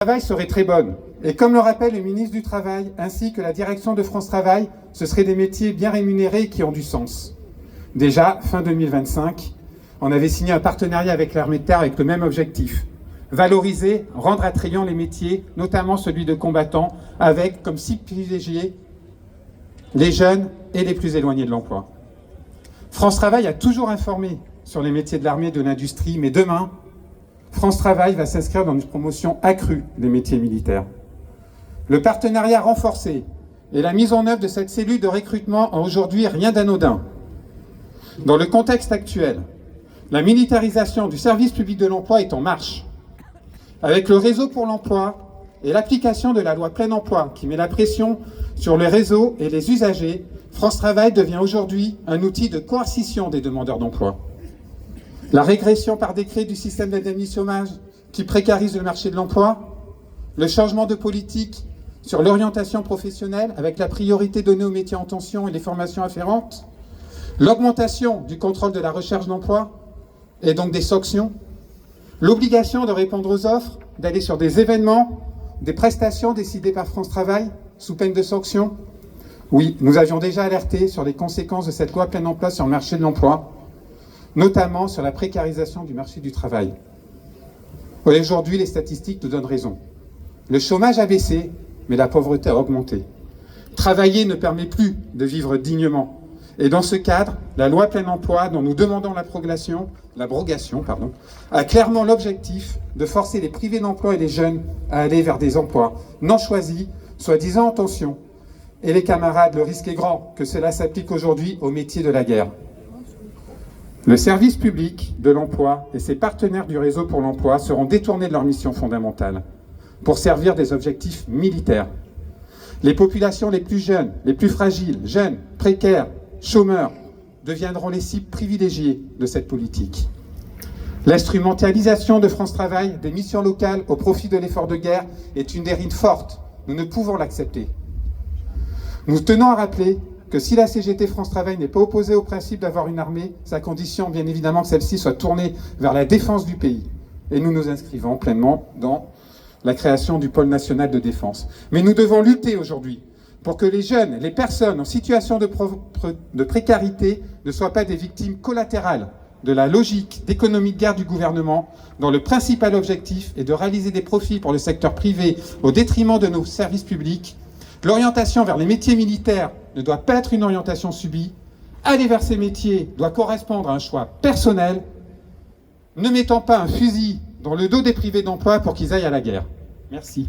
Travail serait très bonne. Et comme le rappelle le ministre du Travail, ainsi que la direction de France Travail, ce seraient des métiers bien rémunérés qui ont du sens. Déjà, fin 2025, on avait signé un partenariat avec l'armée de terre avec le même objectif. Valoriser, rendre attrayants les métiers, notamment celui de combattant, avec comme cible privilégiée les jeunes et les plus éloignés de l'emploi. France Travail a toujours informé sur les métiers de l'armée et de l'industrie, mais demain, France Travail va s'inscrire dans une promotion accrue des métiers militaires. Le partenariat renforcé et la mise en œuvre de cette cellule de recrutement ont aujourd'hui rien d'anodin. Dans le contexte actuel, la militarisation du service public de l'emploi est en marche. Avec le réseau pour l'emploi et l'application de la loi plein emploi qui met la pression sur le réseau et les usagers, France Travail devient aujourd'hui un outil de coercition des demandeurs d'emploi. La régression par décret du système d'indemnisation chômage qui précarise le marché de l'emploi, le changement de politique sur l'orientation professionnelle avec la priorité donnée aux métiers en tension et les formations afférentes, l'augmentation du contrôle de la recherche d'emploi et donc des sanctions, l'obligation de répondre aux offres, d'aller sur des événements, des prestations décidées par France Travail sous peine de sanctions. Oui, nous avions déjà alerté sur les conséquences de cette loi plein emploi sur le marché de l'emploi, notamment sur la précarisation du marché du travail. Aujourd'hui, les statistiques nous donnent raison. Le chômage a baissé, mais la pauvreté a augmenté. Travailler ne permet plus de vivre dignement. Et dans ce cadre, la loi plein emploi, dont nous demandons l'abrogation, a clairement l'objectif de forcer les privés d'emploi et les jeunes à aller vers des emplois non choisis, soi-disant en tension. Et les camarades, le risque est grand que cela s'applique aujourd'hui au métier de la guerre. Le service public de l'emploi et ses partenaires du réseau pour l'emploi seront détournés de leur mission fondamentale pour servir des objectifs militaires. Les populations les plus jeunes, les plus fragiles, jeunes, précaires, chômeurs, deviendront les cibles privilégiées de cette politique. L'instrumentalisation de France Travail des missions locales au profit de l'effort de guerre est une dérive forte. Nous ne pouvons l'accepter. Nous tenons à rappeler que si la CGT France Travail n'est pas opposée au principe d'avoir une armée, c'est à condition bien évidemment que celle-ci soit tournée vers la défense du pays. Et nous nous inscrivons pleinement dans la création du pôle national de défense. Mais nous devons lutter aujourd'hui pour que les jeunes, les personnes en situation de précarité ne soient pas des victimes collatérales de la logique d'économie de guerre du gouvernement, dont le principal objectif est de réaliser des profits pour le secteur privé au détriment de nos services publics. L'orientation vers les métiers militaires ne doit pas être une orientation subie. Aller vers ces métiers doit correspondre à un choix personnel, ne mettant pas un fusil dans le dos des privés d'emploi pour qu'ils aillent à la guerre. Merci.